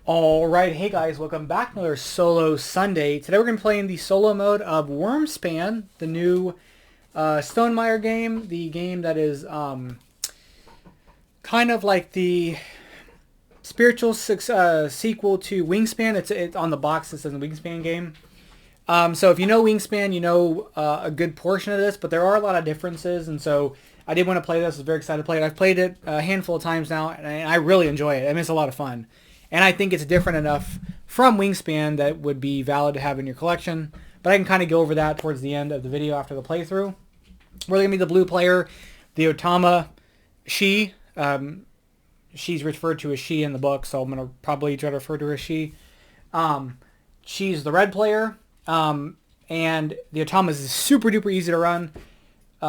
Alright, hey guys, welcome back to another Solo Sunday. Today we're going to be playing the solo mode of Wyrmspan, the new Stonemaier game, the game that is kind of like the spiritual sequel to Wingspan. It's on the box, it says the Wingspan game. So if you know Wingspan, you know a good portion of this, but there are a lot of differences, and so I did want to play this. I was very excited to play it. I've played it a handful of times now, and I really enjoy it. I mean, it's a lot of fun. And I think it's different enough from Wingspan that would be valid to have in your collection. But I can kind of go over that towards the end of the video after the playthrough. We're going to be the blue player, the Otama, she. She's referred to as she in the book, so I'm going to probably try to refer to her as she. She's the red player, and the Otama is super duper easy to run. So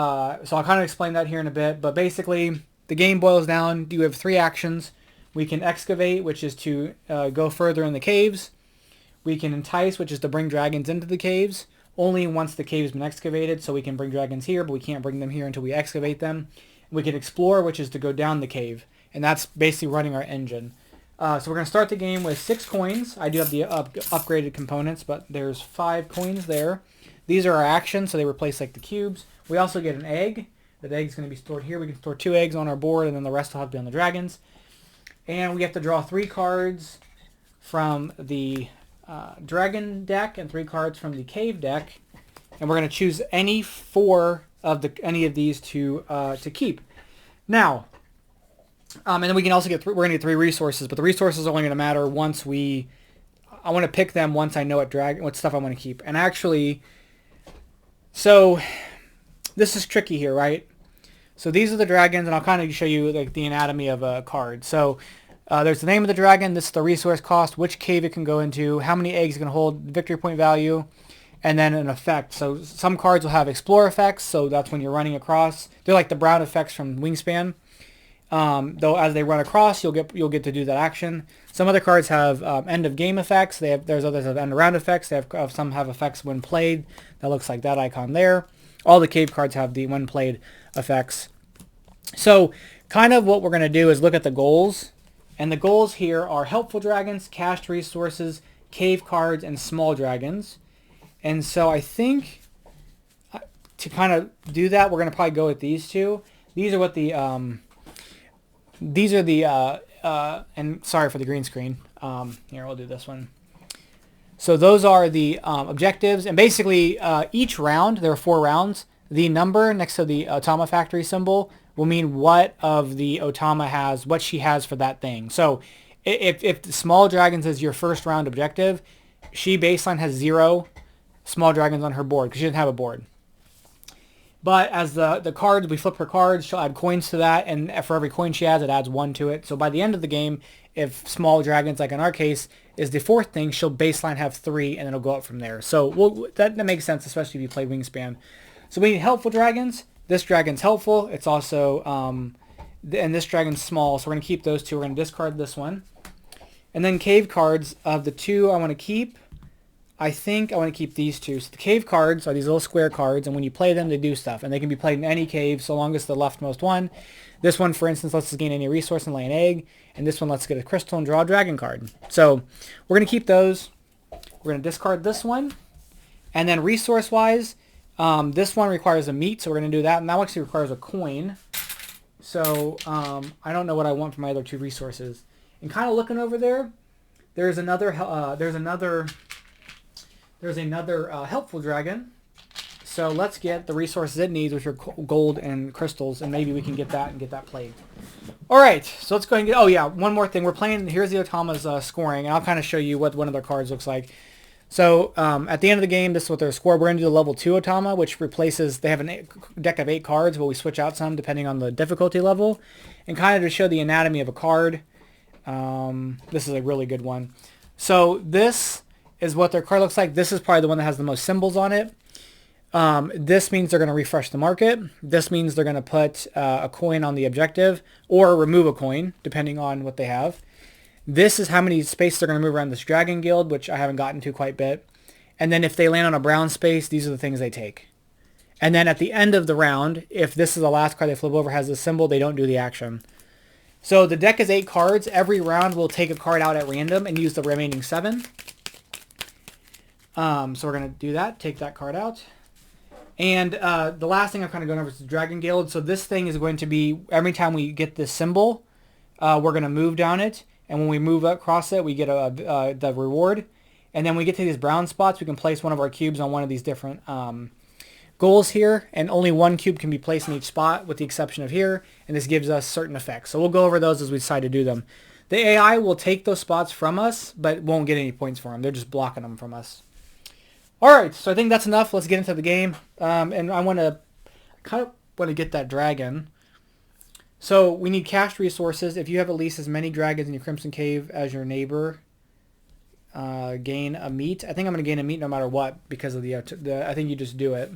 I'll kind of explain that here in a bit. But basically, the game boils down. You have 3 actions. We can excavate, which is to go further in the caves. We can entice, which is to bring dragons into the caves, only once the cave's been excavated, so we can bring dragons here, but we can't bring them here until we excavate them. We can explore, which is to go down the cave, and that's basically running our engine. So we're going to start the game with 6 coins. I do have the upgraded components, but there's 5 coins there. These are our actions, so they replace like the cubes. We also get an egg. That egg's going to be stored here. We can store 2 eggs on our board, and then the rest will have to be on the dragons. And we have to draw 3 cards from the dragon deck and 3 cards from the cave deck, and we're going to choose any 4 of any of these to keep. Now, and then we can also get we're going to get 3 resources, but the resources are only going to matter once I want to pick them once I know what stuff I want to keep. And actually, so this is tricky here, right? So these are the dragons, and I'll kind of show you like the anatomy of a card. So there's the name of the dragon, this is the resource cost, which cave it can go into, how many eggs it can hold, victory point value, and then an effect. So some cards will have explore effects, so that's when you're running across. They're like the brown effects from Wingspan. Though as they run across, you'll get to do that action. Some other cards have end of game effects. There's others that have end of round effects. Some have effects when played. That looks like that icon there. All the cave cards have the when played effects. So kind of what we're going to do is look at the goals. And the goals here are helpful dragons, cached resources, cave cards, and small dragons. And so I think to kind of do that, we're going to probably go with these 2. These are what the and sorry for the green screen. Here, we'll do this one. So those are the objectives, and basically each round, there are 4 rounds, the number next to the Otama factory symbol will mean what of the Otama has, what she has for that thing. So if the small dragons is your first round objective, she baseline has 0 small dragons on her board because she doesn't have a board. But as the cards, we flip her cards, she'll add coins to that, and for every coin she has, it adds 1 to it. So by the end of the game, if small dragons, like in our case, is the 4th thing, she'll baseline have 3, and it'll go up from there. So that makes sense, especially if you play Wingspan. So we need helpful dragons. This dragon's helpful. It's also, and this dragon's small, so we're going to keep those 2. We're going to discard this one. And then cave cards, of the 2 I want to keep, I think I want to keep these 2. So the cave cards are these little square cards, and when you play them, they do stuff. And they can be played in any cave, so long as the leftmost one. This one, for instance, lets us gain any resource and lay an egg. And this one lets us get a crystal and draw a dragon card. So we're going to keep those. We're going to discard this one. And then resource-wise, this one requires a meat, so we're going to do that. And that actually requires a coin. So I don't know what I want for my other 2 resources. And kind of looking over there, there's another helpful dragon. So let's get the resources it needs, which are gold and crystals, and maybe we can get that and get that played. All right, so let's go ahead and get... Oh yeah, one more thing. We're playing... Here's the Otama's scoring, and I'll kind of show you what one of their cards looks like. So at the end of the game, this is what their score. We're going to do the level 2 Otama, which replaces... They have a deck of 8 cards, but we switch out some depending on the difficulty level. And kind of to show the anatomy of a card. This is a really good one. So this is what their card looks like. This is probably the one that has the most symbols on it. This means they're going to refresh the market. This means they're going to put a coin on the objective or remove a coin, depending on what they have. This is how many spaces they're going to move around this dragon guild, which I haven't gotten to quite a bit. And then if they land on a brown space, these are the things they take. And then at the end of the round, if this is the last card they flip over has this symbol, they don't do the action. So the deck is 8 cards. Every round we'll take a card out at random and use the remaining 7. So we're going to do that. Take that card out. And the last thing I'm kind of going over is the Dragon Guild. So this thing is going to be, every time we get this symbol, we're going to move down it. And when we move across it, we get the reward. And then when we get to these brown spots, we can place one of our cubes on one of these different goals here. And only one cube can be placed in each spot with the exception of here. And this gives us certain effects. So we'll go over those as we decide to do them. The AI will take those spots from us, but won't get any points for them. They're just blocking them from us. All right, so I think that's enough. Let's get into the game. And I kind of want to get that dragon. So we need cached resources. If you have at least as many dragons in your Crimson Cave as your neighbor, gain a meat. I think I'm going to gain a meat no matter what because of the I think you just do it.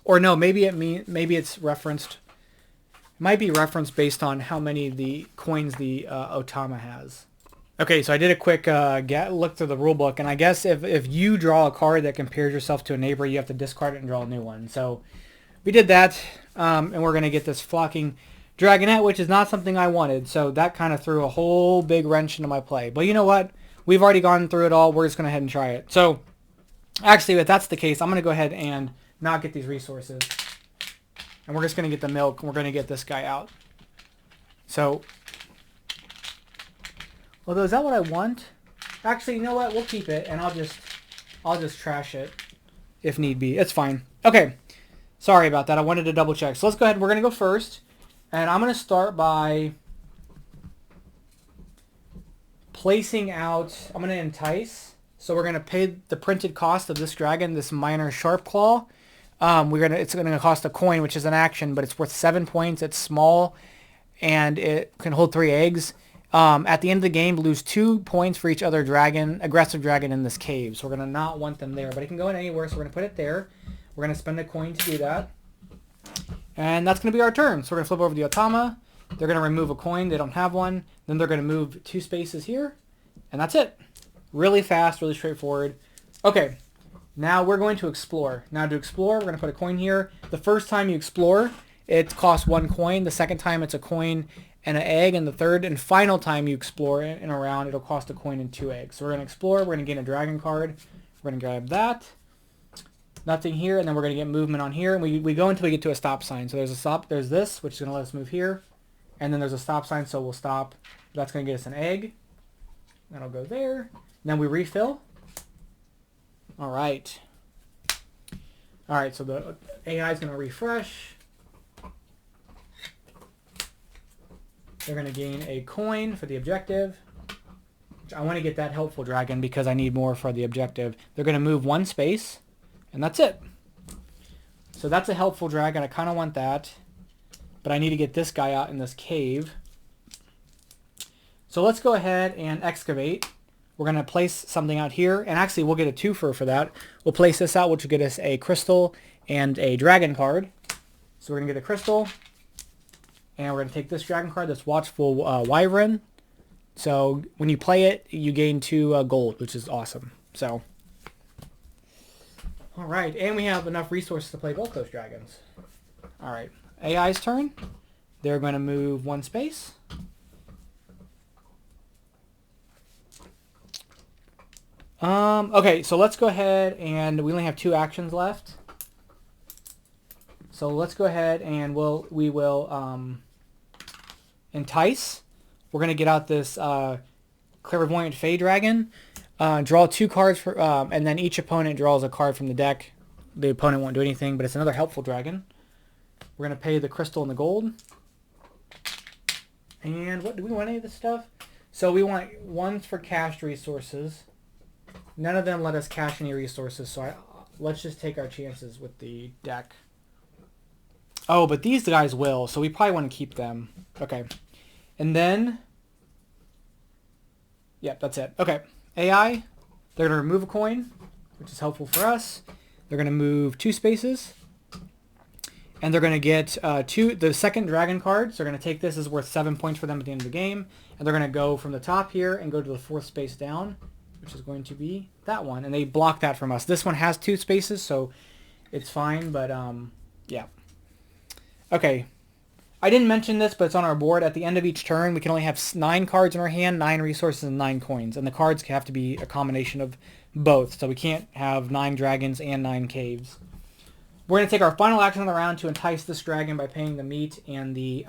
Or no, maybe it's referenced. It might be referenced based on how many the coins the Otama has. Okay, so I did a quick look through the rule book, and I guess if you draw a card that compares yourself to a neighbor, you have to discard it and draw a new one. So we did that, and we're going to get this flocking dragonette, which is not something I wanted. So that kind of threw a whole big wrench into my play. But you know what? We've already gone through it all. We're just going to head and try it. So actually, if that's the case, I'm going to go ahead and not get these resources. And we're just going to get the milk, and we're going to get this guy out. So... although, is that what I want? Actually, you know what? We'll keep it, and I'll just trash it if need be. It's fine. Okay. Sorry about that. I wanted to double check. So let's go ahead. We're going to go first, and I'm going to start by placing out. I'm going to entice. So we're going to pay the printed cost of this dragon, this minor sharp claw. It's going to cost a coin, which is an action, but it's worth 7 points. It's small, and it can hold 3 eggs. At the end of the game, lose 2 points for each other aggressive dragon in this cave. So we're going to not want them there. But it can go in anywhere, so we're going to put it there. We're going to spend a coin to do that. And that's going to be our turn. So we're going to flip over the Otama. They're going to remove a coin. They don't have one. Then they're going to move 2 spaces here. And that's it. Really fast, really straightforward. Okay, now we're going to explore. Now to explore, we're going to put a coin here. The first time you explore, it costs 1 coin. The second time, it's a coin and an egg, and the third and final time you explore in a round, it'll cost a coin and 2 eggs. So we're going to explore, we're going to gain a dragon card, we're going to grab that, nothing here, and then we're going to get movement on here, and we go until we get to a stop sign. So there's this, which is going to let us move here, and then there's a stop sign, so we'll stop. That's going to get us an egg, that'll go there, and then we refill. Alright, so the AI is going to refresh. They're going to gain a coin for the objective. I want to get that helpful dragon because I need more for the objective. They're going to move 1 space, and that's it. So that's a helpful dragon. I kind of want that. But I need to get this guy out in this cave. So let's go ahead and excavate. We're going to place something out here. And actually, we'll get a twofer for that. We'll place this out, which will get us a crystal and a dragon card. So we're going to get a crystal. And we're going to take this dragon card, this Watchful Wyvern. So when you play it, you gain 2 gold, which is awesome. So, all right. And we have enough resources to play both those dragons. All right. AI's turn. They're going to move 1 space. Okay, so let's go ahead and we only have 2 actions left. So let's go ahead and we will entice. We're going to get out this Clairvoyant Fey Dragon. Draw 2 cards, and then each opponent draws a card from the deck. The opponent won't do anything, but it's another helpful dragon. We're going to pay the crystal and the gold. And what do we want any of this stuff? So we want ones for cached resources. None of them let us cache any resources, so let's just take our chances with the deck. Oh, but these guys will, so we probably want to keep them. Okay. And then... yep, that's it. Okay. AI, they're going to remove a coin, which is helpful for us. They're going to move 2 spaces. And they're going to get the second dragon card. So they're going to take this. Is worth 7 points for them at the end of the game. And they're going to go from the top here and go to the 4th space down, which is going to be that one. And they block that from us. This one has 2 spaces, so it's fine. But, yeah. Okay. I didn't mention this, but it's on our board. At the end of each turn, we can only have 9 cards in our hand, 9 resources, and 9 coins. And the cards have to be a combination of both. So we can't have 9 dragons and 9 caves. We're going to take our final action of the round to entice this dragon by paying the meat and the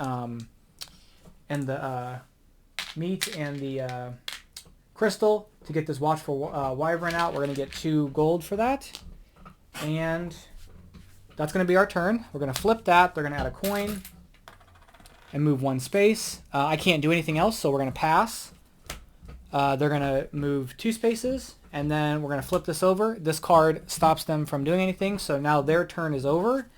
crystal to get this watchful wyvern out. We're going to get 2 gold for that. And that's going to be our turn. We're going to flip that. They're going to add a coin and move 1 space. I can't do anything else, so we're going to pass. They're going to move 2 spaces, and then we're going to flip this over. This card stops them from doing anything, so now their turn is over.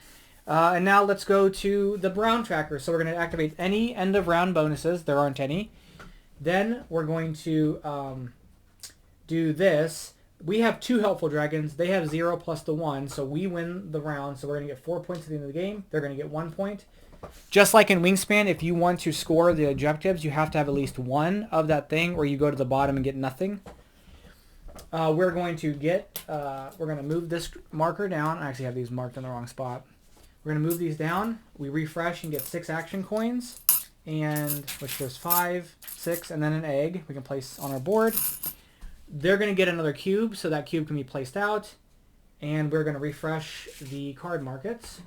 And now let's go to the brown tracker. So we're going to activate any end of round bonuses. There aren't any. Then we're going to do this. We have 2 helpful dragons. They have 0 plus the 1, so we win the round. So we're going to get 4 points at the end of the game. They're going to get 1 point. Just like in Wingspan, if you want to score the objectives, you have to have at least 1 of that thing, or you go to the bottom and get nothing. We're going to move this marker down. I actually have these marked in the wrong spot. We're going to move these down. We refresh and get 6 action coins, and which there's 5, 6, and then an egg we can place on our board. They're going to get another cube, so that cube can be placed out, and we're going to refresh the card markets.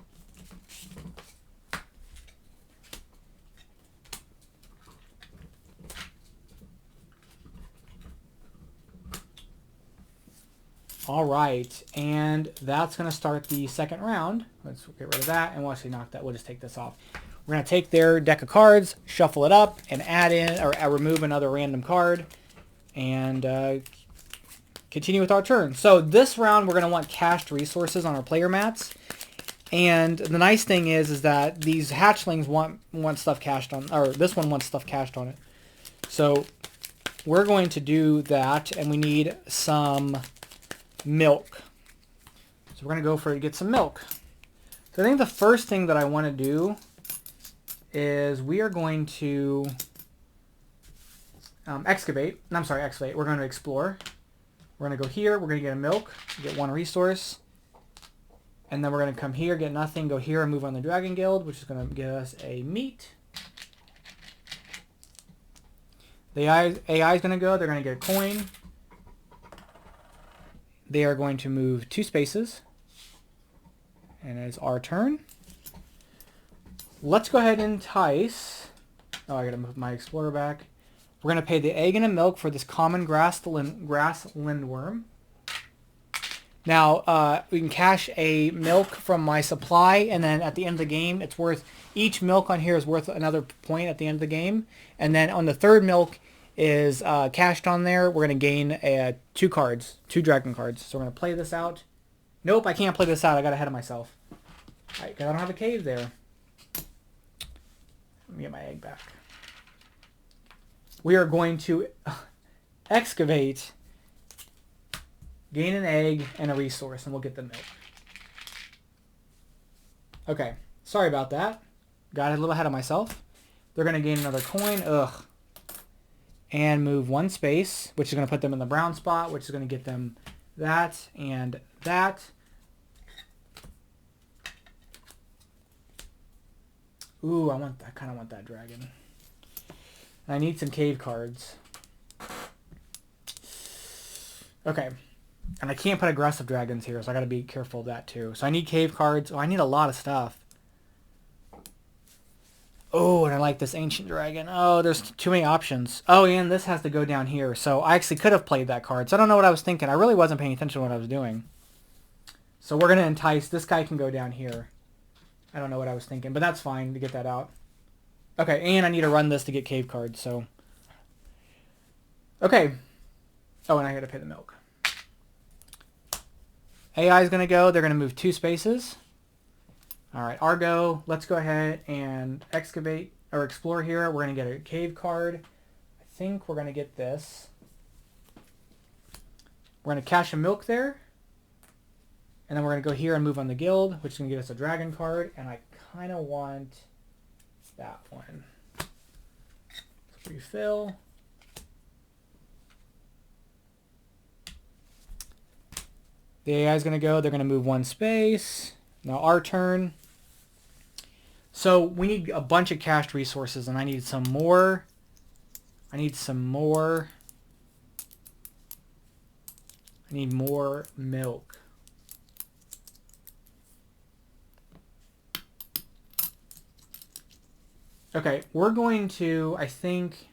All right, and that's going to start the second round. Let's get rid of that, and we'll actually knock that. We'll just take this off. We're going to take their deck of cards, shuffle it up, and add in or remove another random card, and continue with our turn. So this round, we're going to want cached resources on our player mats. And the nice thing is that these hatchlings want stuff cached on, or this one wants stuff cached on it. So we're going to do that, and we need some milk. So we're going to go for get some milk. So I think the first thing that I want to do is we are going to excavate. We're going to explore. We're going to go here. We're going to get a milk, get 1 resource. And then we're going to come here, get nothing, go here and move on the Dragon Guild, which is going to give us a meat. The AI is going to go. They're going to get a coin. They are going to move 2 spaces. And it's our turn. Let's go ahead and entice. Oh, I got to move my explorer back. We're going to pay the egg and a milk for this common grass lindworm. Now, we can cash a milk from my supply, and then at the end of the game, it's worth, each milk on here is worth another point at the end of the game. And then on the third milk is cashed on there, we're going to gain 2 cards, 2 dragon cards. So we're going to play this out. Nope, I can't play this out. I got ahead of myself. All right, because I don't have a cave there. Let me get my egg back. We are going to excavate, gain an egg, and a resource, and we'll get the milk. Okay, sorry about that. Got a little ahead of myself. They're going to gain another coin. Ugh. And move 1 space, which is going to put them in the brown spot, which is going to get them that and that. Ooh, I kind of want that dragon. I need some cave cards. Okay. And I can't put aggressive dragons here, so I got to be careful of that too. So I need cave cards. Oh, I need a lot of stuff. Oh, and I like this ancient dragon. Oh, there's too many options. Oh, and this has to go down here. So I actually could have played that card. So I don't know what I was thinking. I really wasn't paying attention to what I was doing. So we're going to entice. This guy can go down here. I don't know what I was thinking, but that's fine to get that out. Okay, and I need to run this to get cave cards, so. Okay. Oh, and I got to pay the milk. AI is going to go. They're going to move 2 spaces. All right, Argo, let's go ahead and excavate or explore here. We're going to get a cave card. I think we're going to get this. We're going to cash a milk there. And then we're going to go here and move on the guild, which is going to get us a dragon card. And I kind of want that one. Let's refill. The AI is going to go. They're going to move 1 space. Now our turn. So we need a bunch of cached resources, and I need some more. I need some more. I need more milk. Okay, we're going to, I think...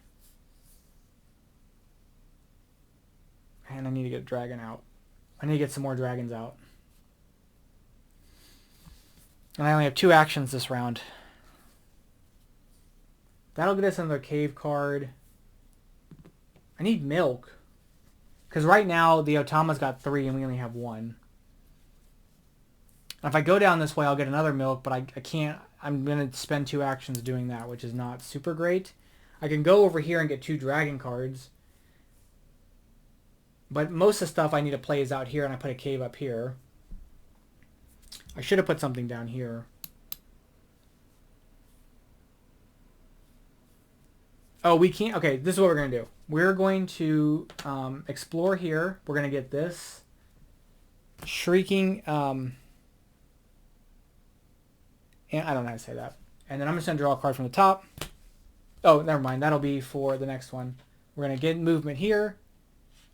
And I need to get a dragon out. I need to get some more dragons out. And I only have 2 actions this round. That'll get us another cave card. I need milk. Because right now, the Otama's got 3 and we only have 1. And if I go down this way, I'll get another milk, but I can't. I'm going to spend 2 actions doing that, which is not super great. I can go over here and get 2 dragon cards. But most of the stuff I need to play is out here, and I put a cave up here. I should have put something down here. Oh, we can't. Okay, this is what we're going to do. We're going to explore here. We're going to get this shrieking... and I don't know how to say that. And then I'm just going to draw a card from the top. Oh, never mind. That'll be for the next one. We're going to get movement here,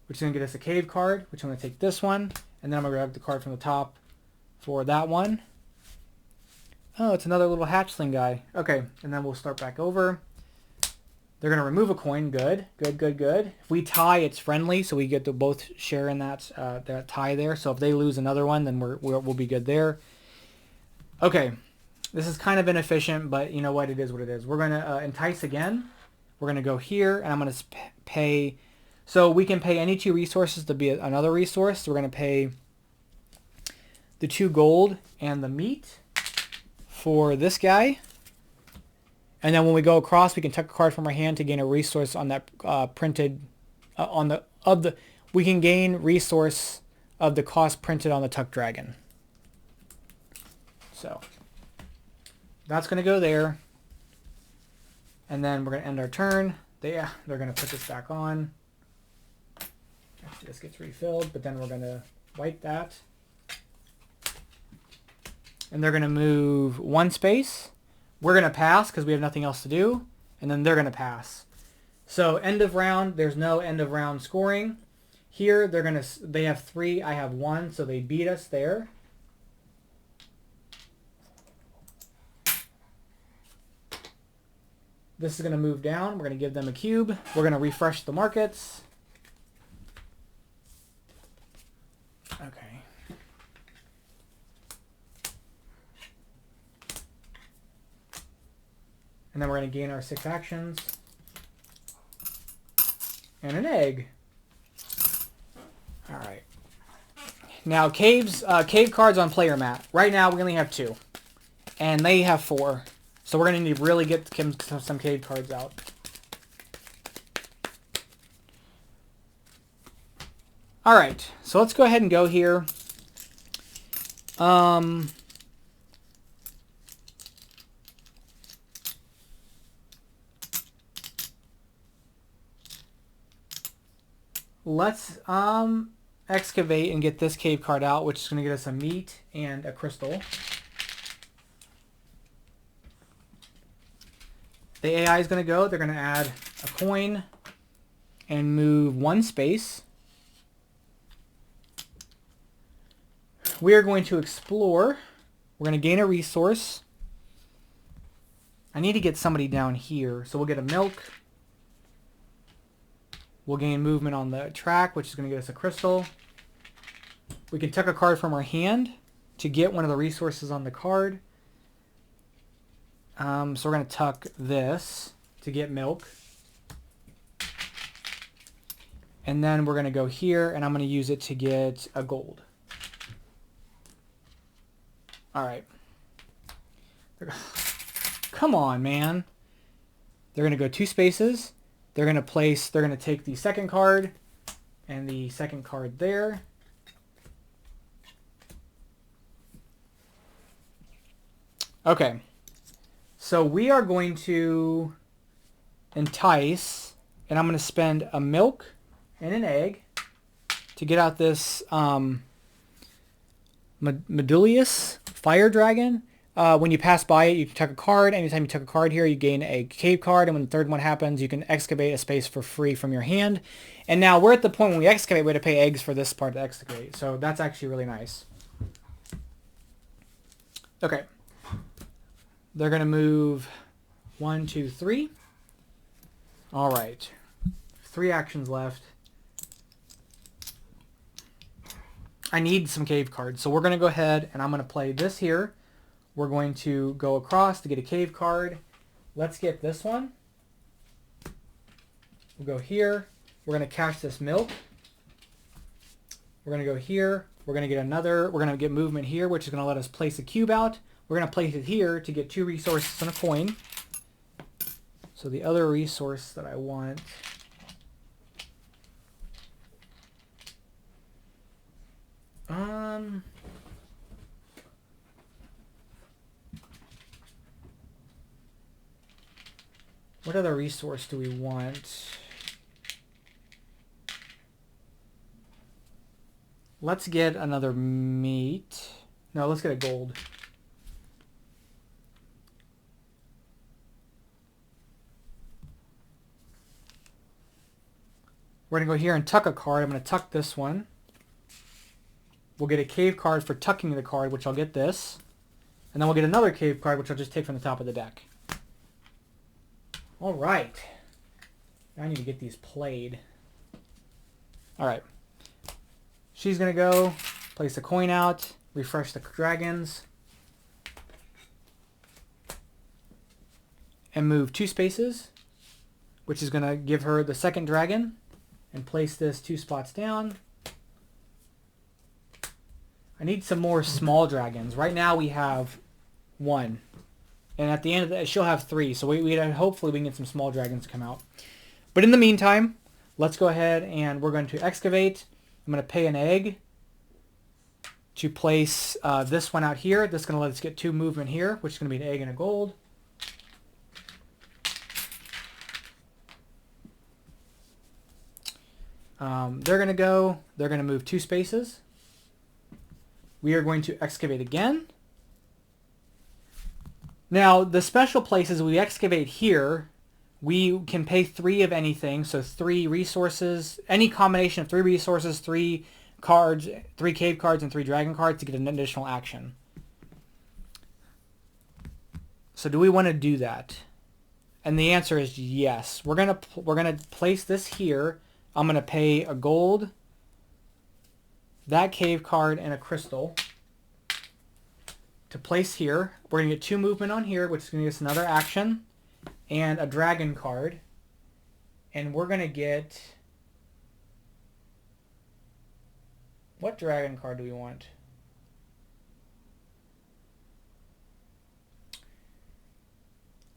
which is going to get us a cave card, which I'm going to take this one. And then I'm going to grab the card from the top for that one. Oh, it's another little hatchling guy. Okay, and then we'll start back over. They're going to remove a coin. Good, good, good, good. If we tie, it's friendly, so we get to both share in that tie there. So if they lose another one, then we'll be good there. Okay, this is kind of inefficient, but you know what? It is what it is. We're going to entice again. We're going to go here, and I'm going to pay... So we can pay any 2 resources to be another resource. So we're going to pay the 2 gold and the meat for this guy. And then when we go across, we can tuck a card from our hand to gain a resource on that printed we can gain resource of the cost printed on the tuck dragon. So that's going to go there. And then we're going to end our turn. They're going to put this back on. Actually, this gets refilled, but then we're going to wipe that. And they're going to move 1 space. We're going to pass because we have nothing else to do. And then they're going to pass. So end of round, there's no end of round scoring. Here, they have 3, I have 1, so they beat us there. This is going to move down. We're going to give them a cube. We're going to refresh the markets. Okay. And then we're going to gain our 6 actions. And an egg. All right. Now, cave cards on player mat. Right now, we only have 2. And they have 4. So we're going to need to really get some cave cards out. All right. So let's go ahead and go here. Let's excavate and get this cave card out, which is going to get us a meat and a crystal. The AI is going to go. They're going to add a coin and move 1 space. We are going to explore. We're going to gain a resource. I need to get somebody down here. So we'll get a milk. We'll gain movement on the track, which is going to get us a crystal. We can tuck a card from our hand to get one of the resources on the card. So we're going to tuck this to get milk. And then we're going to go here, and I'm going to use it to get a gold. All right. Come on, man. They're going to go 2 spaces. They're going to take the second card and the second card there. Okay. So we are going to entice, and I'm going to spend a milk and an egg to get out this Medulius fire dragon. When you pass by it, you can tuck a card. Anytime you tuck a card here, you gain a cave card. And when the third one happens, you can excavate a space for free from your hand. And now we're at the point when we excavate, we have to pay eggs for this part to excavate. So that's actually really nice. Okay. They're going to move 1, 2, 3. All right. 3 actions left. I need some cave cards. So we're going to go ahead and I'm going to play this here. We're going to go across to get a cave card. Let's get this one. We'll go here. We're going to cash this milk. We're going to go here. We're going to get another. We're going to get movement here, which is going to let us place a cube out. We're going to place it here to get 2 resources and a coin. So the other resource that I want... What other resource do we want? Let's get another meat. No, let's get a gold. We're going to go here and tuck a card. I'm going to tuck this one. We'll get a cave card for tucking the card, which I'll get this. And then we'll get another cave card, which I'll just take from the top of the deck. All right. Now I need to get these played. All right. She's going to go place a coin out, refresh the dragons, and move 2 spaces, which is going to give her the second dragon, and place this 2 spots down. I need some more small dragons. Right now we have 1. And at the end of that, she'll have 3. So hopefully we can get some small dragons to come out. But in the meantime, let's go ahead and we're going to excavate. I'm going to pay an egg to place this one out here. This is going to let us get 2 movement here, which is going to be an egg and a gold. They're going to move 2 spaces. We are going to excavate again. Now, the special places we excavate here, we can pay 3 of anything. So 3 resources, any combination of 3 resources, 3 cards, 3 cave cards, and 3 dragon cards to get an additional action. So do we want to do that? And the answer is yes. We're gonna place this here. I'm gonna pay a gold, that cave card, and a crystal to place here. We're going to get 2 movement on here, which is going to give us another action, and a dragon card. And we're going to get... What dragon card do we want?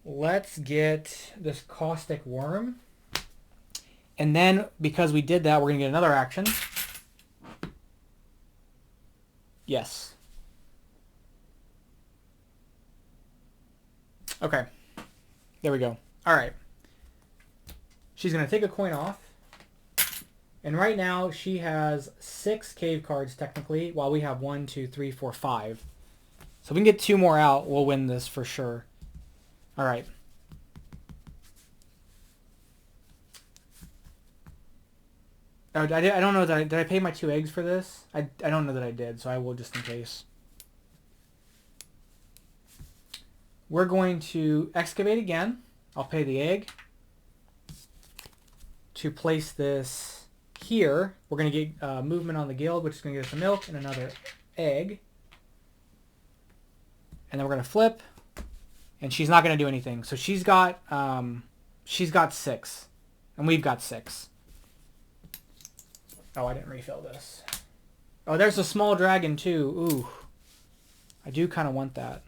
Let's get this caustic worm. And then, because we did that, we're going to get another action. Yes. Okay. There we go. All right. She's going to take a coin off. And right now, she has 6 cave cards, technically, while we have 1, 2, 3, 4, 5. So if we can get 2 more out, we'll win this for sure. All right. Oh, I don't know. Did I pay my 2 eggs for this? I don't know that I did, so I will just in case. We're going to excavate again. I'll pay the egg to place this here. We're going to get movement on the guild, which is going to get us a milk and another egg. And then we're going to flip, and she's not going to do anything. So she's got 6, and we've got 6. Oh, I didn't refill this. Oh, there's a small dragon too. Ooh, I do kind of want that.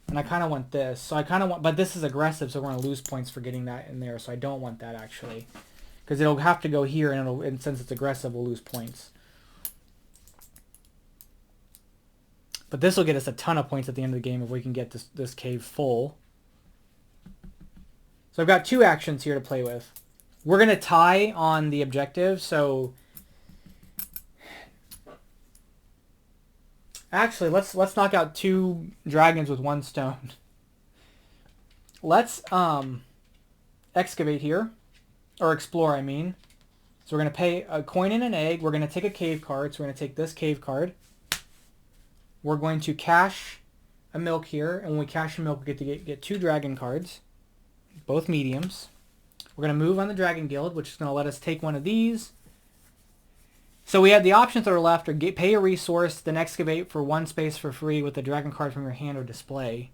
And I kind of want this. So I kind of want, but this is aggressive, so we're going to lose points for getting that in there. So I don't want that actually. Because it'll have to go here, and since it's aggressive, we'll lose points. But this will get us a ton of points at the end of the game if we can get this cave full. So I've got 2 actions here to play with. We're going to tie on the objective, so Actually, let's knock out 2 dragons with 1 stone. Let's excavate here, or explore, I mean. So we're going to pay a coin and an egg. We're going to take a cave card. So we're going to take this cave card. We're going to cash a milk here. And when we cash a milk, we get 2 dragon cards. Both mediums. We're going to move on the Dragon Guild, which is going to let us take one of these. So we have the options that are left are pay a resource, then excavate for 1 space for free with a dragon card from your hand or display.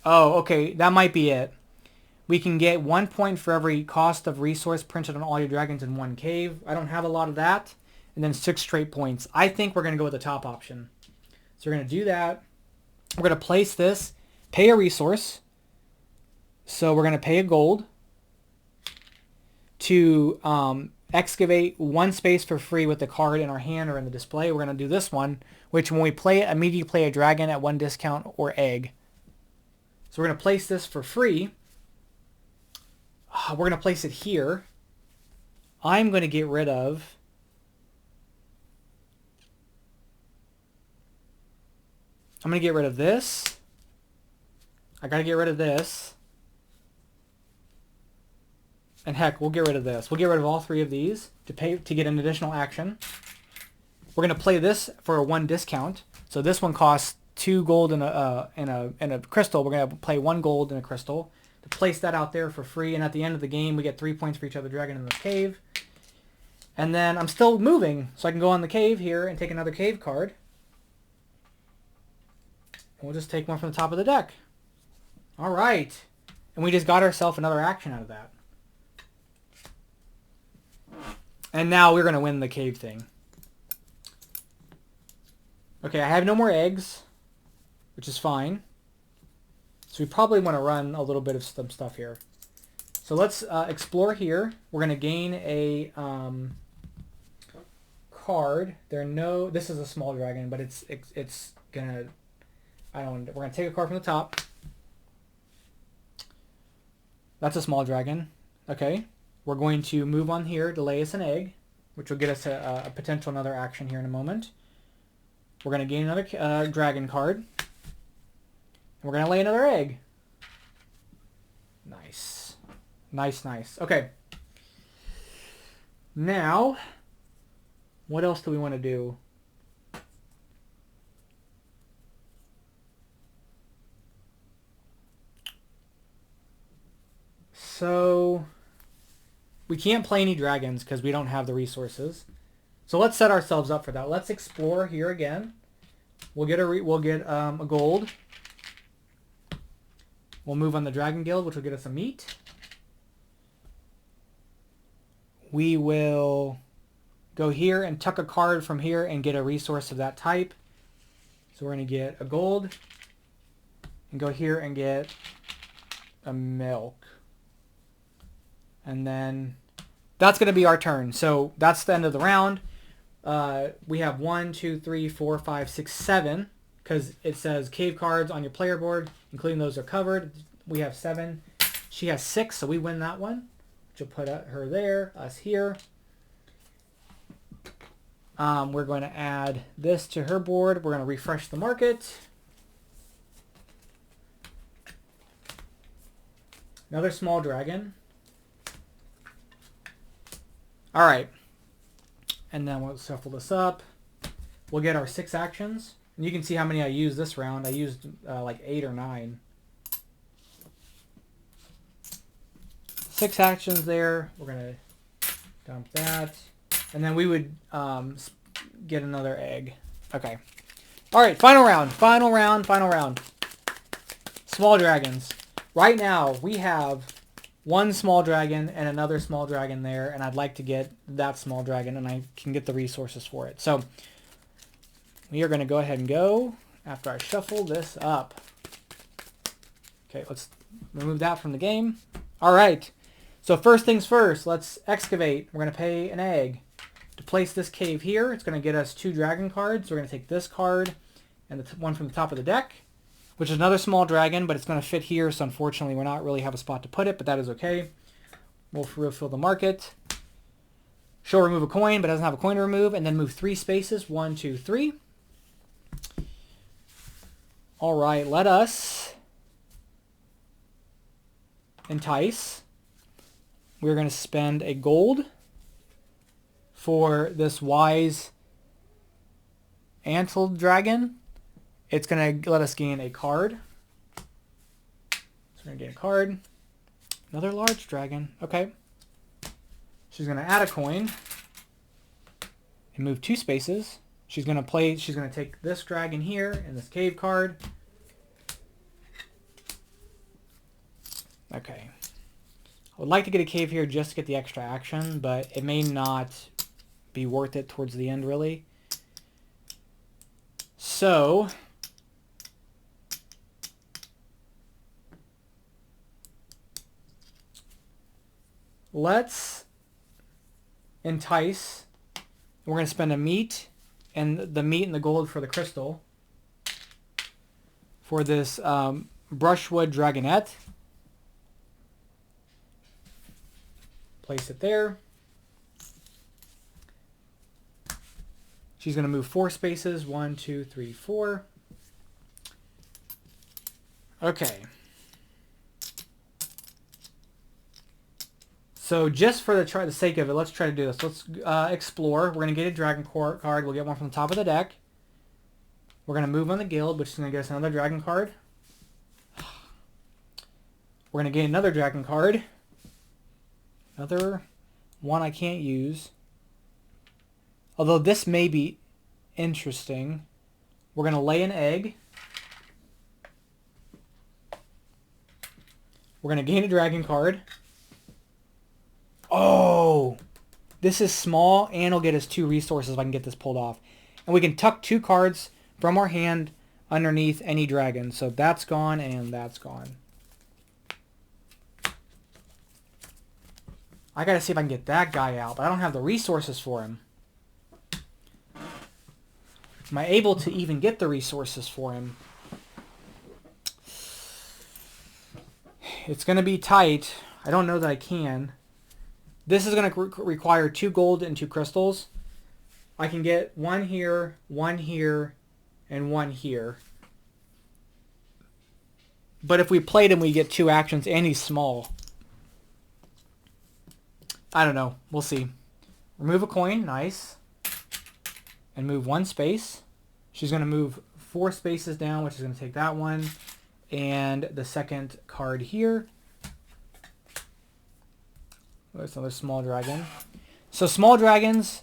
Oh, okay. That might be it. We can get 1 point for every cost of resource printed on all your dragons in 1 cave. I don't have a lot of that. And then 6 straight points. I think we're going to go with the top option. So we're going to do that. We're going to place this, pay a resource. So we're going to pay a gold to excavate 1 space for free with the card in our hand or in the display. We're going to do this one, which when we play it, immediately play a dragon at 1 discount or egg. So we're going to place this for free. We're going to place it here. I'm going to get rid of... I'm going to get rid of this. I got to get rid of this. And heck, we'll get rid of this. We'll get rid of all 3 of these to get an additional action. We're going to play this for a 1 discount. So this one costs 2 gold and a crystal. We're going to play 1 gold and a crystal to place that out there for free. And at the end of the game, we get 3 points for each other dragon in the cave. And then I'm still moving, so I can go on the cave here and take another cave card. And we'll just take one from the top of the deck. All right. And we just got ourselves another action out of that. And now we're going to win the cave thing. Okay, I have no more eggs, which is fine. So we probably want to run a little bit of some stuff here. So let's explore here. We're going to gain a card. This is a small dragon, but it's going to... we're going to take a card from the top. That's a small dragon. Okay. We're going to move on here to lay us an egg, which will get us a potential another action here in a moment. We're going to gain another dragon card. And we're going to lay another egg. Nice. Nice, nice. Okay. Now, what else do we want to do? So, we can't play any dragons because we don't have the resources. So let's set ourselves up for that. Let's explore here again. We'll get a gold. We'll move on the Dragon Guild, which will get us a meat. We will go here and tuck a card from here and get a resource of that type. So we're going to get a gold and go here and get a milk. And then that's going to be our turn. So that's the end of the round. We have 1, 2, 3, 4, 5, 6, 7. Because it says cave cards on your player board, including those are covered. We have 7. She has 6, so we win that one. Which will put her there, us here. We're going to add this to her board. We're going to refresh the market. Another small dragon. All right. And then we'll shuffle this up. We'll get our 6 actions. And you can see how many I used this round. I used like 8 or 9. 6 actions there. We're going to dump that. And then we would get another egg. Okay. All right, final round. Final round. Final round. Small dragons. Right now, we have 1 small dragon and another small dragon there. And I'd like to get that small dragon, and I can get the resources for it. So we are going to go ahead and go after I shuffle this up. Okay, let's remove that from the game. All right. So first things first, let's excavate. We're going to pay an egg to place this cave here. It's going to get us 2 dragon cards. We're going to take this card and the one from the top of the deck, which is another small dragon, but it's going to fit here. So unfortunately, we're not really have a spot to put it, but that is okay. We'll refill the market. She'll remove a coin, but doesn't have a coin to remove, and then move 3 spaces. 1, 2, 3. All right, let us entice. We're going to spend a gold for this wise antled dragon. It's going to let us gain a card. So we're going to gain a card. Another large dragon. Okay. She's going to add a coin and move 2 spaces. She's going to take this dragon here and this cave card. Okay. I would like to get a cave here just to get the extra action, but it may not be worth it towards the end, really. So, let's entice. We're going to spend a meat and the gold for the crystal for this brushwood dragonette. Place it there. She's going to move 4 spaces. 1, 2, 3, 4. Okay. So just for the sake of it, let's try to do this. Let's explore. We're going to get a dragon card. We'll get one from the top of the deck. We're going to move on the guild, which is going to get us another dragon card. We're going to gain another dragon card. Another one I can't use. Although this may be interesting. We're going to lay an egg. We're going to gain a dragon card. Oh! This is small, and it'll get us 2 resources if I can get this pulled off. And we can tuck 2 cards from our hand underneath any dragon. So that's gone, and that's gone. I gotta see if I can get that guy out, but I don't have the resources for him. Am I able to even get the resources for him? It's gonna be tight. I don't know that I can. This is gonna require 2 gold and 2 crystals. I can get 1 here, 1 here, and 1 here. But if we played him, we get 2 actions, and he's small. I don't know. We'll see. Remove a coin. Nice. And move 1 space. She's going to move 4 spaces down, which is going to take that one. And the second card here. There's another small dragon. So small dragons,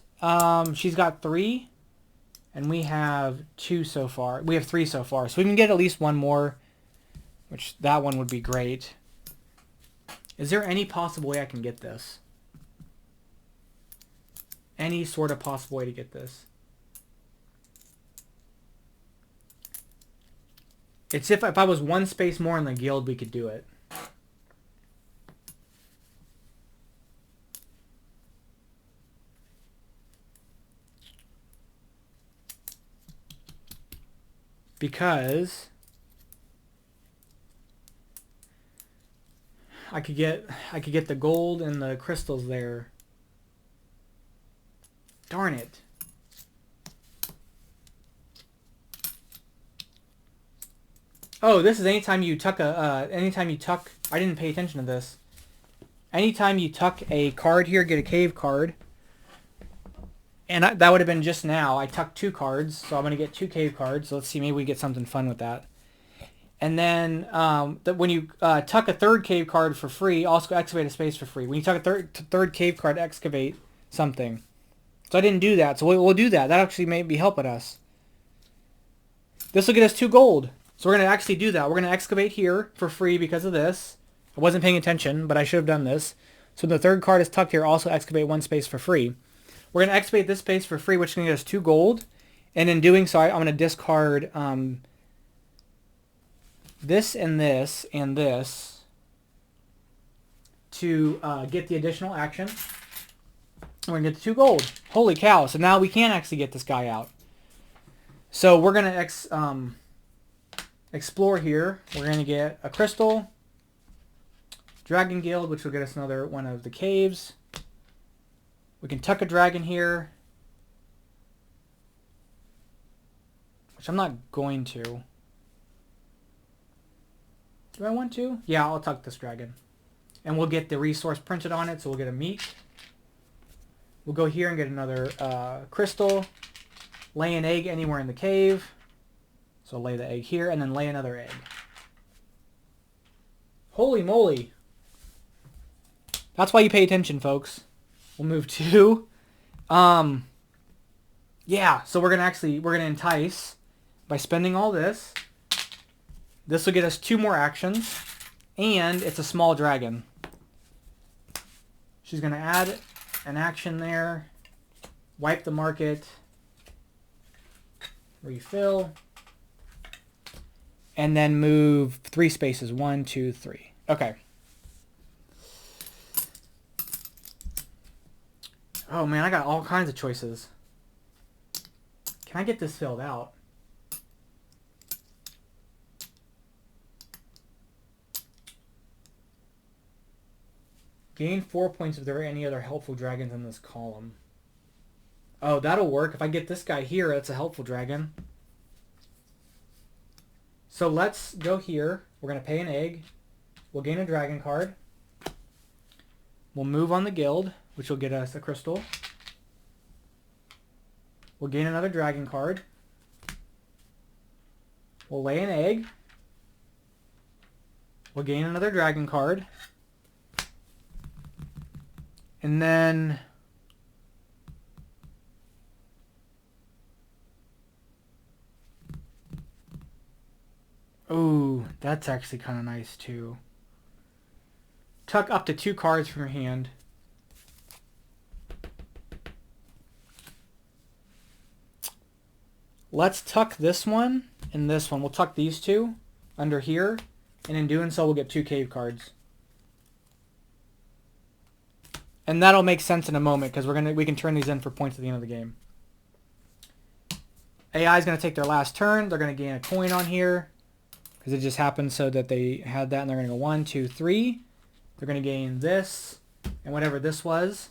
she's got 3. And we have 2 so far. We have 3 so far. So we can get at least 1 more. Which that one would be great. Is there any possible way I can get this? Any sort of possible way to get this? It's if I was 1 space more in the guild, we could do it. Because I could get the gold and the crystals there. Darn it. Oh, this is anytime you tuck I didn't pay attention to this. Anytime you tuck a card here, get a cave card. And that would have been just now. I tucked 2 cards, so I'm going to get 2 cave cards. So let's see, maybe we get something fun with that. And then when you tuck a 3rd cave card for free, also excavate a space for free. When you tuck a third cave card, excavate something. So I didn't do that, so we'll do that. That actually may be helping us. This will get us 2 gold. So we're going to actually do that. We're going to excavate here for free because of this. I wasn't paying attention, but I should have done this. So the 3rd card is tucked here. Also excavate 1 space for free. We're going to excavate this space for free, which is going to get us 2 gold. And in doing so, I'm going to discard this and this and this to get the additional action. We're going to get the 2 gold. Holy cow. So now we can actually get this guy out. So we're going to explore here. We're going to get a crystal, Dragon Guild, which will get us another one of the caves. We can tuck a dragon here, which I'm not going to. Do I want to? Yeah, I'll tuck this dragon. And we'll get the resource printed on it, so we'll get a meat. We'll go here and get another crystal. Lay an egg anywhere in the cave. So lay the egg here, and then lay another egg. Holy moly. That's why you pay attention, folks. We'll move to... yeah, so we're gonna entice by spending all this. This will get us 2 more actions, and it's a small dragon. She's gonna add an action there, wipe the market, refill, and then move 3 spaces. 1, 2, 3. Okay. Oh man, I got all kinds of choices. Can I get this filled out? Gain 4 points if there are any other helpful dragons in this column. Oh, that'll work. If I get this guy here, that's a helpful dragon. So let's go here. We're going to pay an egg. We'll gain a dragon card. We'll move on the guild, which will get us a crystal. We'll gain another dragon card. We'll lay an egg. We'll gain another dragon card. And then... ooh, that's actually kind of nice too. Tuck up to 2 cards from your hand. Let's tuck this one and this one. We'll tuck these 2 under here, and in doing so we'll get 2 cave cards. And that'll make sense in a moment because we can turn these in for points at the end of the game. AI is going to take their last turn. They're going to gain a coin on here because it just happened so that they had that, and they're going to go 1, 2, 3. They're going to gain this and whatever this was,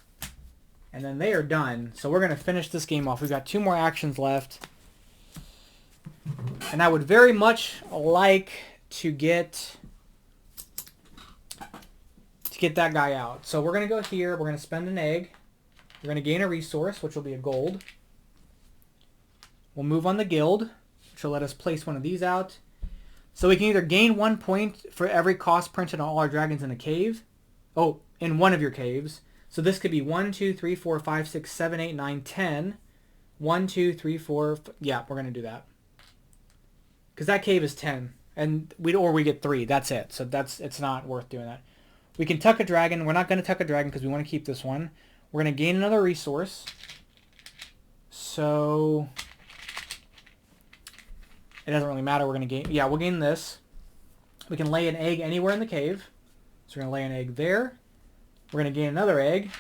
and then they are done. So we're going to finish this game off. We've got 2 more actions left, and I would very much like to get that guy out. So we're going to go here. We're going to spend an egg. We're going to gain a resource, which will be a gold. We'll move on the guild, which will let us place one of these out. So we can either gain 1 point for every cost printed on all our dragons in a cave. Oh, in one of your caves. So this could be 1, 2, 3, 4, 5, 6, 7, 8, 9, 10. 1, 2, 3, 4. Yeah, we're going to do that. Because that cave is 10. And we get 3. That's it. So it's not worth doing that. We can tuck a dragon. We're not going to tuck a dragon because we want to keep this one. We're going to gain another resource. So it doesn't really matter. We're going to gain... yeah, we'll gain this. We can lay an egg anywhere in the cave. So we're going to lay an egg there. We're going to gain another egg,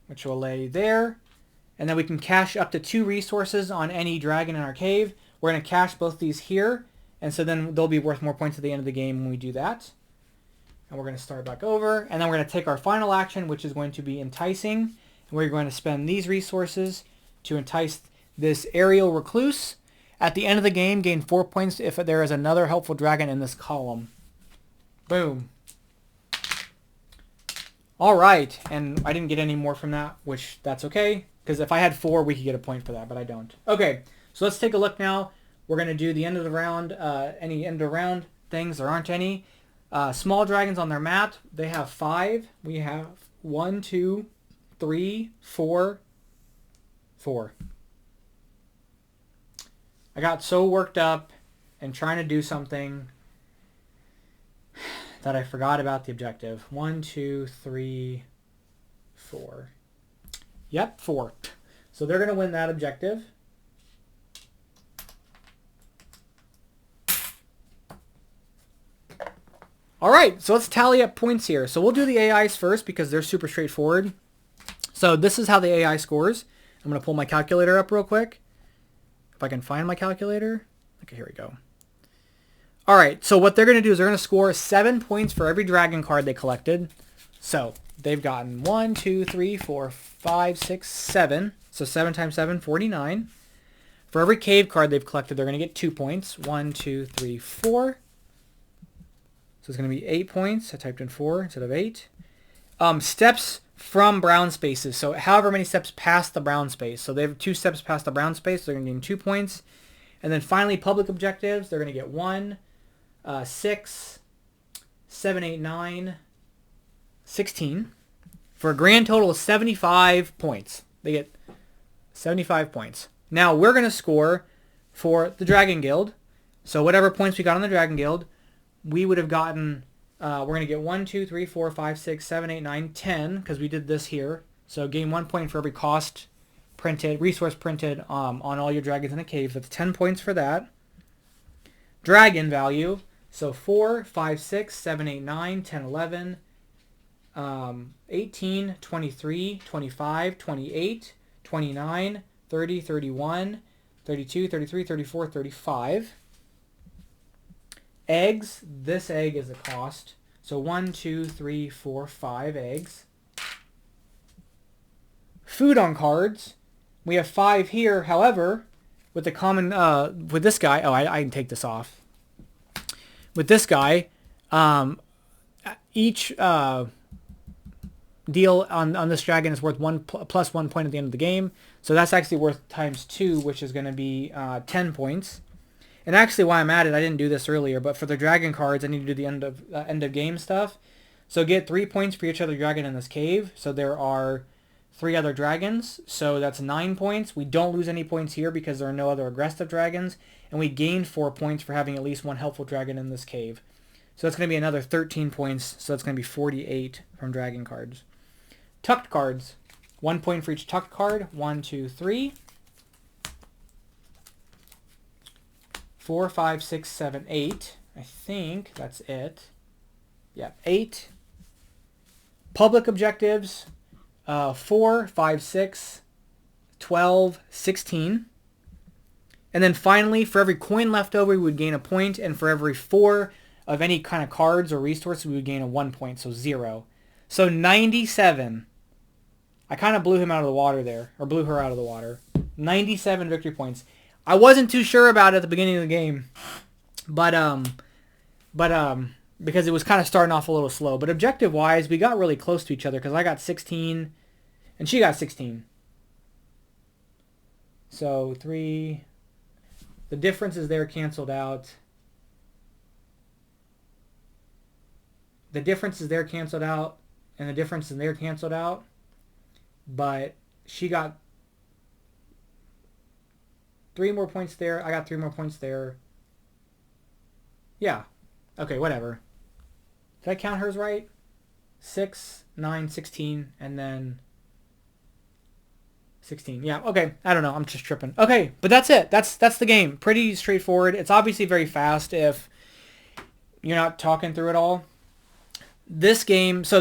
which will lay there. And then we can cache up to 2 resources on any dragon in our cave. We're going to cache both these here. And so then they'll be worth more points at the end of the game when we do that. And we're going to start back over. And then we're going to take our final action, which is going to be enticing. And we're going to spend these resources to entice this aerial recluse. At the end of the game, gain 4 points if there is another helpful dragon in this column. Boom. All right. And I didn't get any more from that, which that's okay. Because if I had 4, we could get a point for that, but I don't. Okay. So let's take a look now. We're going to do the end of the round, any end of round things. There aren't any. Small dragons on their mat, they have 5. We have 1, 2, 3, 4, 4. I got so worked up and trying to do something that I forgot about the objective. 1, 2, 3, 4. Yep, 4. So they're going to win that objective. All right, so let's tally up points here. So we'll do the AIs first because they're super straightforward. So this is how the AI scores. I'm going to pull my calculator up real quick. If I can find my calculator. Okay, here we go. All right, so what they're going to do is they're going to score 7 points for every dragon card they collected. So they've gotten 1, 2, 3, 4, 5, 6, 7. So 7 times 7, 49. For every cave card they've collected, they're going to get 2 points. 1, 2, 3, 4. So it's going to be 8 points. I typed in 4 instead of 8. Steps from brown spaces. So however many steps past the brown space. So they have 2 steps past the brown space. So they're going to gain 2 points. And then finally, public objectives. They're going to get 1, 6, 7, 8, 9, 16. For a grand total of 75 points. They get 75 points. Now we're going to score for the Dragon Guild. So whatever points we got on the Dragon Guild, we would have gotten, we're going to get 1, 2, 3, 4, 5, 6, 7, 8, 9, 10, because we did this here. So gain 1 point for every cost printed, resource printed on all your dragons in a cave. That's 10 points for that. Dragon value, so 4, 5, 6, 7, 8, 9, 10, 11, 18, 23, 25, 28, 29, 30, 31, 32, 33, 34, 35. Eggs, this egg is a cost. So 1, 2, 3, 4, 5 eggs. Food on cards. We have 5 here. However, with the common, with this guy, I can take this off. With this guy, each deal on this dragon is worth plus 1 point at the end of the game. So that's actually worth times 2, which is going to be 10 points. And actually, while I'm at it, I didn't do this earlier, but for the dragon cards, I need to do the end of game stuff. So get 3 points for each other dragon in this cave. So there are 3 other dragons. So that's 9 points. We don't lose any points here because there are no other aggressive dragons. And we gain 4 points for having at least 1 helpful dragon in this cave. So that's going to be another 13 points. So that's going to be 48 from dragon cards. Tucked cards. 1 point for each tucked card. 1, 2, 3. 4, 5, 6, 7, 8. I think that's it. Yeah, 8. Public objectives. 4, 5, 6, 12, 16. And then finally, for every coin left over, we would gain a point. And for every 4 of any kind of cards or resources, we would gain a 1 point. So 0. So 97. I kind of blew him out of the water there. Or blew her out of the water. 97 victory points. I wasn't too sure about it at the beginning of the game, but because it was kind of starting off a little slow. But objective-wise, we got really close to each other because I got 16, and she got 16. So 3. The differences there canceled out. The differences there canceled out, and the differences there canceled out. But she got 3 more points there. I got 3 more points there. Yeah. Okay, whatever. Did I count hers right? 6, 9, 16, and then 16. Yeah, okay. I don't know. I'm just tripping. Okay, but that's it. That's the game. Pretty straightforward. It's obviously very fast if you're not talking through it all. This game, so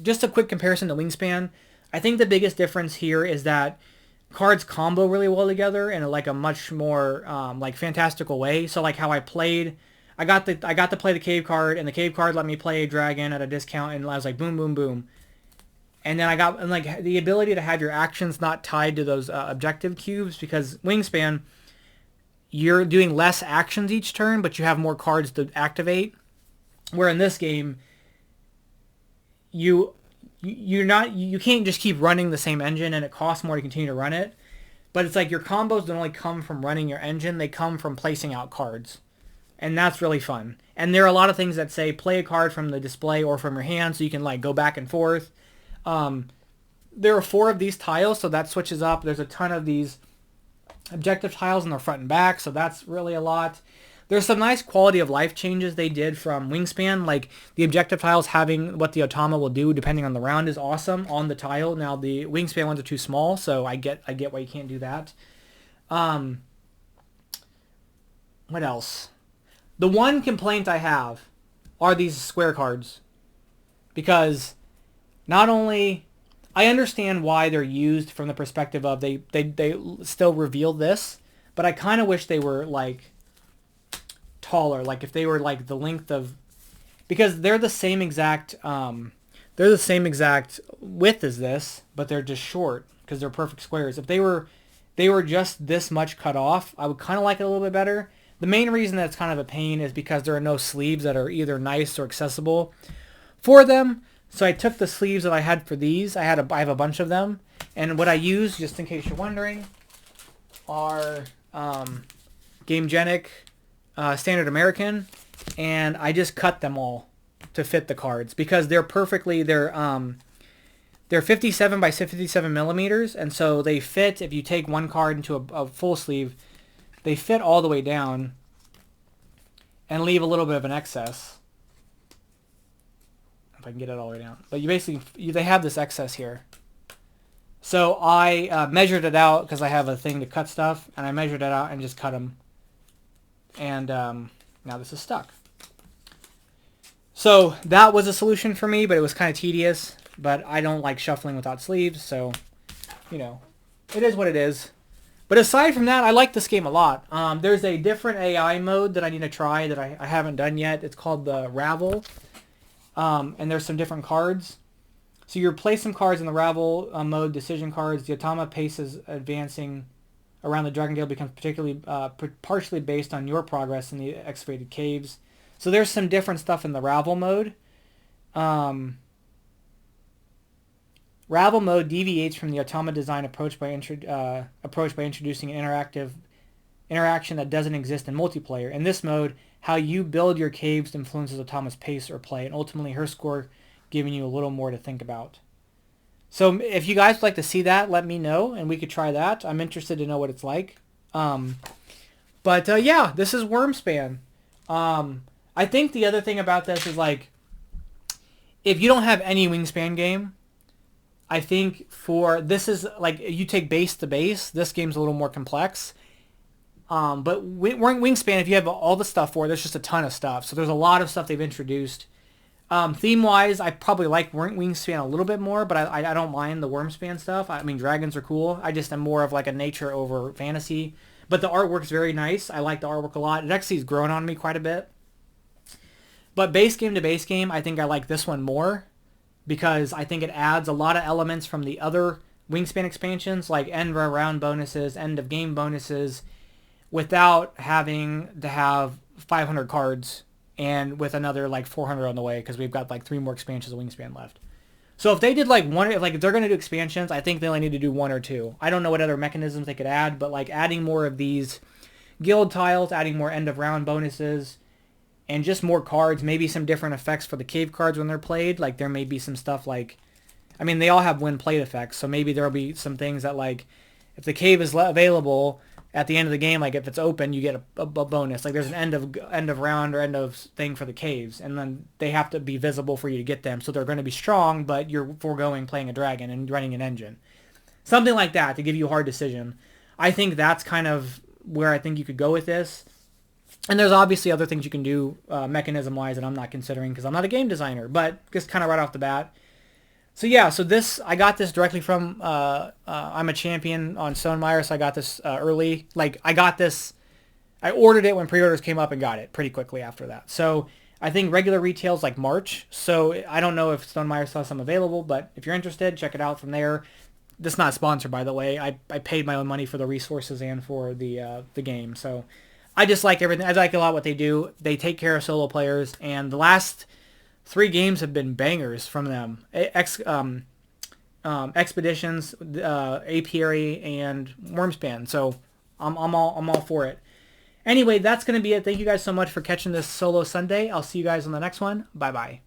just a quick comparison to Wingspan. I think the biggest difference here is that cards combo really well together in like a much more like fantastical way. So like how I played, I got to play the cave card, and the cave card let me play a dragon at a discount, and I was like boom, boom, boom. And then I got like the ability to have your actions not tied to those objective cubes, because Wingspan, you're doing less actions each turn, but you have more cards to activate. Where in this game, you can't just keep running the same engine, and it costs more to continue to run it. But it's like your combos don't only come from running your engine, they come from placing out cards. And that's really fun. And there are a lot of things that say play a card from the display or from your hand, so you can like go back and forth. There are 4 of these tiles, so that switches up. There's a ton of these objective tiles in the front and back, so that's really a lot. There's some nice quality of life changes they did from Wingspan, like the objective tiles having what the Otama will do depending on the round is awesome on the tile. Now the Wingspan ones are too small, so I get why you can't do that. What else? The one complaint I have are these square cards, because not only I understand why they're used from the perspective of they still reveal this, but I kind of wish they were like taller, like if they were like the length of, because they're the same exact width as this, but they're just short because they're perfect squares. If they were just this much cut off, I would kind of like it a little bit better. The main reason that's kind of a pain is because there are no sleeves that are either nice or accessible for them. So I took the sleeves that I had for these. I have a bunch of them. And what I use, just in case you're wondering, are Gamegenic Standard American. And I just cut them all to fit the cards because they're 57 by 57 millimeters, and so they fit. If you take one card into a full sleeve, they fit all the way down and leave a little bit of an excess. If I can get it all the way down, but they have this excess here. So I measured it out because I have a thing to cut stuff, and I measured it out and just cut them. And now this is stuck. So that was a solution for me, but it was kind of tedious. But I don't like shuffling without sleeves, so, you know, it is what it is. But aside from that, I like this game a lot. There's a different AI mode that I need to try that I haven't done yet. It's called the Ravel, and there's some different cards. So you place some cards in the Ravel mode, decision cards. The Automa paces advancing around the Dragon Gale becomes partially based on your progress in the excavated caves. So there's some different stuff in the Ravel mode. Ravel mode deviates from the Automa design approach by introducing an interaction that doesn't exist in multiplayer. In this mode, how you build your caves influences Automa's pace or play, and ultimately her score giving you a little more to think about. So if you guys would like to see that, let me know, and we could try that. I'm interested to know what it's like. Yeah, this is Wyrmspan. I think the other thing about this is, like, if you don't have any Wingspan game, I think this is like, you take base to base, this game's a little more complex. But Wingspan, if you have all the stuff for it, there's just a ton of stuff. So there's a lot of stuff they've introduced. Theme-wise, I probably like Wingspan a little bit more, but I don't mind the Wyrmspan stuff. I mean, dragons are cool. I just am more of like a nature over fantasy. But the artwork's very nice. I like the artwork a lot. It actually has grown on me quite a bit. But base game to base game, I think I like this one more, because I think it adds a lot of elements from the other Wingspan expansions, like end of round bonuses, end of game bonuses, without having to have 500 cards and with another like 400 on the way, because we've got like 3 more expansions of Wingspan left. So if they did like if they're going to do expansions, I think they only need to do 1 or 2. I don't know what other mechanisms they could add, but like adding more of these guild tiles, adding more end of round bonuses, and just more cards, maybe some different effects for the cave cards when they're played. Like there may be some stuff like, I mean, they all have when played effects, so maybe there'll be some things that, like, if the cave is available at the end of the game, like if it's open, you get a bonus. Like there's an end of round or end of thing for the caves, and then they have to be visible for you to get them. So they're going to be strong, but you're foregoing playing a dragon and running an engine. Something like that to give you a hard decision. I think that's kind of where I think you could go with this. And there's obviously other things you can do mechanism-wise that I'm not considering because I'm not a game designer, but just kind of right off the bat. So yeah, I got this directly from I'm a Champion on Stonemaier, so I got this early. Like, I ordered it when pre-orders came up and got it pretty quickly after that. So I think regular retail's like March, so I don't know if Stonemaier still has some available, but if you're interested, check it out from there. This is not sponsored, by the way. I paid my own money for the resources and for the game, so I just like everything. I like a lot what they do. They take care of solo players, and the last 3 games have been bangers from them. Expeditions, Apiary, and Wyrmspan. So I'm all for it. Anyway, that's going to be it. Thank you guys so much for catching this solo Sunday. I'll see you guys on the next one. Bye bye.